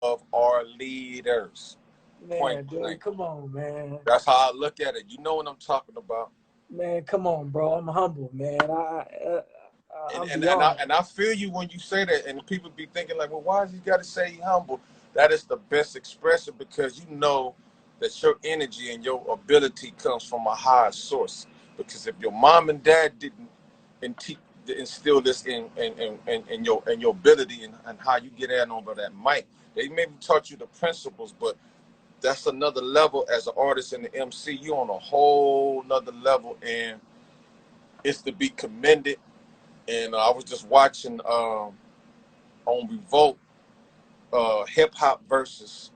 of our leaders. Man, dude, come on, man. That's how I look at it. You know what I'm talking about. Man, come on, bro. I'm humble, man. And I feel you when you say that, and people be thinking like, well, why does he got to say he humble? That is the best expression, because you know that your energy and your ability comes from a higher source. Because if your mom and dad didn't instill this in your ability and how you get in over that mic, they maybe taught you the principles, but that's another level. As an artist and the MC, you on a whole nother level, and it's to be commended. And I was just watching on Revolt, hip hop versus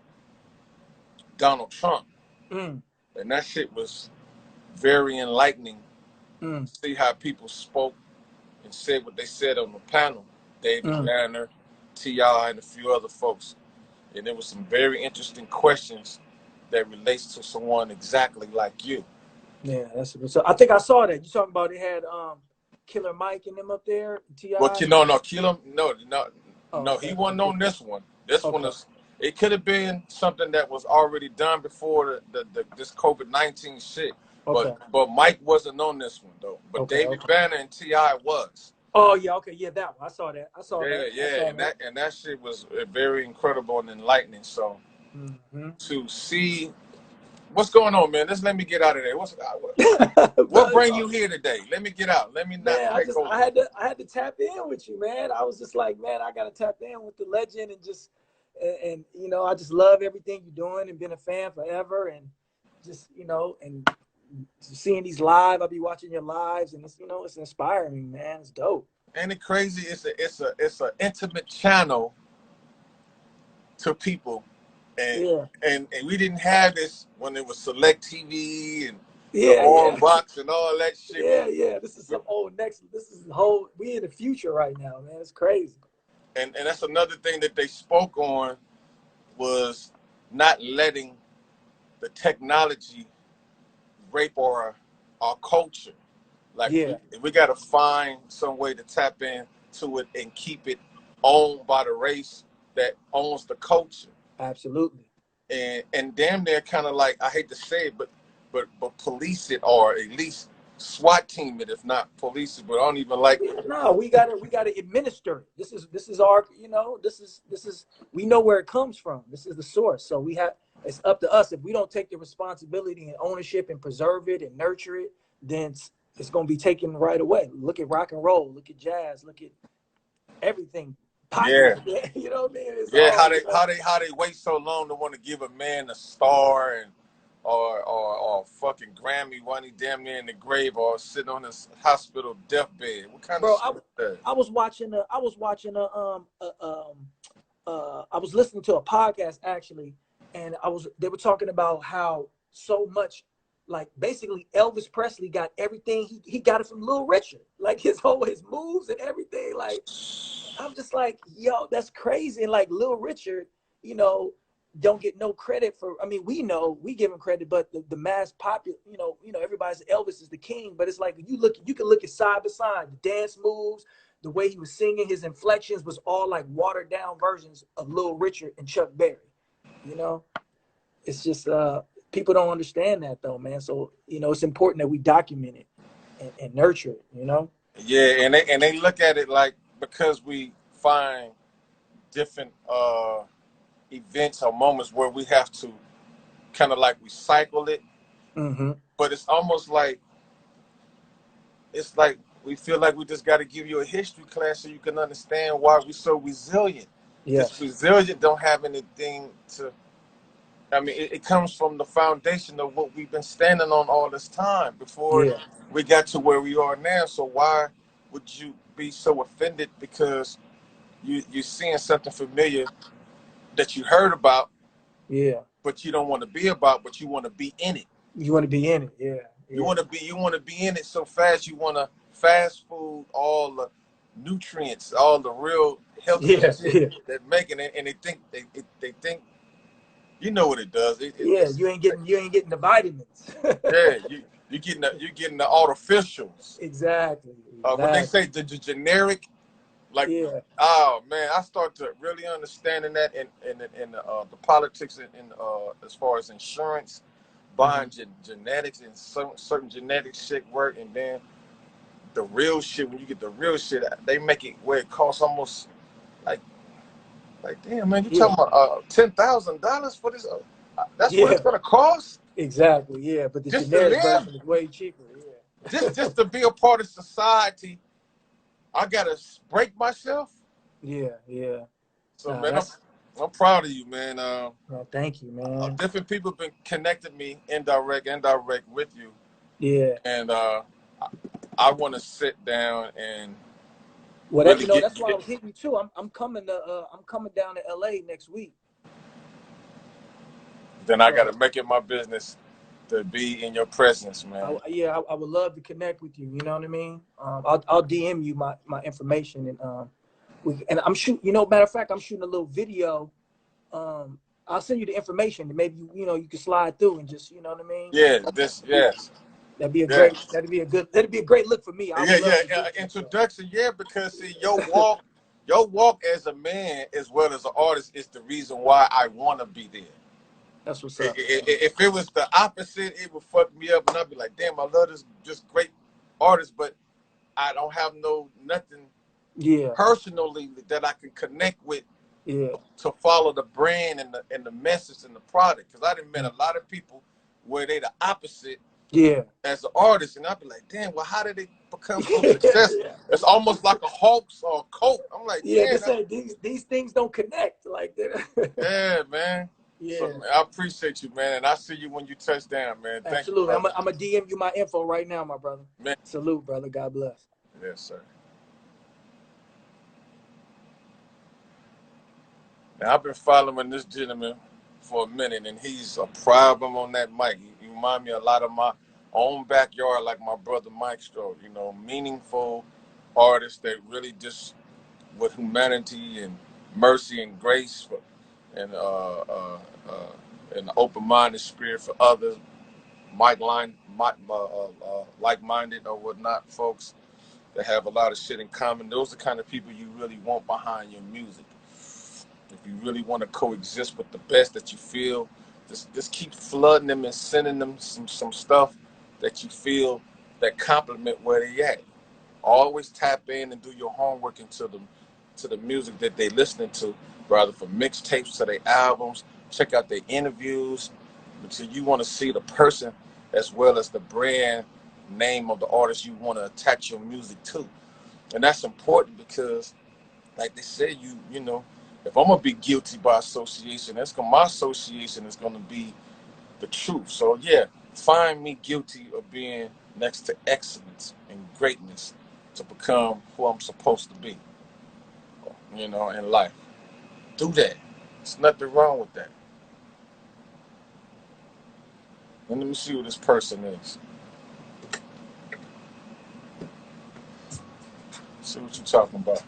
Donald Trump, and that shit was very enlightening. See how people spoke and said what they said on the panel. David Banner, T.I., and a few other folks. And there was some very interesting questions that relates to someone exactly like you. Yeah, that's so. I think I saw that. You talking about it had Killer Mike and them up there, T.I.? Well, Killer, no, he wasn't on this one. This one is. It could have been something that was already done before this COVID-19 shit. But Mike wasn't on this one though. But David Banner and T.I. was. Oh yeah, okay, yeah, that one. I saw that. And that shit was very incredible and enlightening. So to see what's going on, man. Just let me get out of there. What bring you here today? Let me get out. Let me not. Man, I had to tap in with you, man. I was just like, man, I gotta tap in with the legend and just and you know, I just love everything you're doing and been a fan forever, and just, you know, and seeing these live, I'll be watching your lives, and it's, you know, it's inspiring, man. It's dope. Ain't it crazy? It's a intimate channel to people, and we didn't have this when it was Select TV and the Orange Box and all that shit. Yeah. This is some old next. This is the whole. We in the future right now, man. It's crazy. And that's another thing that they spoke on, was not letting the technology rape our culture. Like we got to find some way to tap into it and keep it owned by the race that owns the culture. Absolutely. And damn near kind of like, I hate to say it, but police it, or at least SWAT team it, if not police it. But I don't even like it. No, we gotta administer it. This is our, you know, this is we know where it comes from. This is the source. So it's up to us. If we don't take the responsibility and ownership and preserve it and nurture it, then it's gonna be taken right away. Look at rock and roll, look at jazz, look at everything. Yeah. You know what I mean? It's how they wait so long to want to give a man a star and or fucking Grammy when he damn near in the grave or sitting on his hospital deathbed. What kind of shit is that? I was listening to a podcast actually, and they were talking about how so much, like, basically Elvis Presley got everything. He got it from Little Richard, like his moves and everything. Like, I'm just like, yo, that's crazy. And like Little Richard, you know, don't get no credit for. I mean, we know we give him credit, but the mass popular, you know, everybody's Elvis is the king. But it's like you can look at side by side, the dance moves, the way he was singing, his inflections was all like watered down versions of Little Richard and Chuck Berry. You know, it's just people don't understand that though, man. So, you know, it's important that we document it and nurture it. You know. Yeah, and they look at it like, because we find different events or moments where we have to kind of like recycle it, but it's almost like we feel like we just got to give you a history class so you can understand why we're so resilient. This resilient don't have anything to. I mean, it comes from the foundation of what we've been standing on all this time before we got to where we are now. So why would you be so offended because you're seeing something familiar that you heard about, but you don't want to be about, but you want to be in it. You want to be in it, You want to be in it so fast. You want to fast food all the nutrients, all the real healthy shit that making it, and they think, you know what it does. You ain't getting the vitamins. you're getting the artificials. Exactly. When they say the generic, Like, Yeah. oh man, I start to really understanding that in the politics and as far as insurance, buying genetics and certain genetic shit work, and then the real shit. When you get the real shit, they make it where it costs almost like damn man, you Yeah. talking about $10,000 for this? That's what it's Yeah. gonna cost Exactly. Yeah. But the just to generic live, version is way cheaper. Yeah. just to be a part of society. I gotta break myself. Yeah. Yeah. So Nah, man, that's I'm proud of you, man. well, thank you, man. Different people have been connecting me indirect with you, Yeah. and I want to sit down and Well, that really you know, get. that's why I was hitting you too. I'm coming to I'm coming down to LA next week. Then I got So to make it my business to be in your presence, man. I would love to connect with you. You know what I mean? I'll DM you my information and I'm shooting. You know, matter of fact, I'm shooting a little video. I'll send you the information and maybe you can slide through and just what I mean. Yeah, yes, yes. That'd be a great look for me. I would love to do that. So Introduction, yeah, because see, your walk as a man as well as an artist is the reason why I want to be there. that's what's up. If it was the opposite, it would fuck me up, and I'd be like, damn, I love this just great artist, but I don't have nothing Yeah, personally that I can connect with yeah, to follow the brand and the message and the product. Because I done met a lot of people where they the opposite yeah. as an artist, and I'd be like, damn, well, how did they become so successful? Yeah. It's almost like a hoax or a cult. I'm like, Yeah, they man, say these things don't connect like that. yeah, man. So Yeah, man, I appreciate you, man, and I see you when you touch down, man. Thank you, absolutely. brother. I'm gonna DM you my info right now, my brother. Man, Salute, brother. God bless. yes, sir. Now I've been following this gentleman for a minute, and he's a problem on that mic. He remind me a lot of my own backyard, like my brother Mike Stroh. You know, meaningful artists that really just with humanity and mercy and grace for, and an open-minded spirit for others, like-minded or whatnot, folks that have a lot of shit in common. Those are the kind of people you really want behind your music. If you really want to coexist with the best that you feel, just keep flooding them and sending them some stuff that you feel that complement where they at. Always tap in and do your homework into the music that they listening to, rather from mixtapes to their albums. Check out their interviews until you want to see the person as well as the brand name of the artist you want to attach your music to. And that's important because, like they say, you know, if I'm gonna be guilty by association, my association is gonna be the truth. So yeah, find me guilty of being next to excellence and greatness to become who I'm supposed to be, you know, in life. Do that. There's nothing wrong with that. And let me see who this person is. See what you're talking about.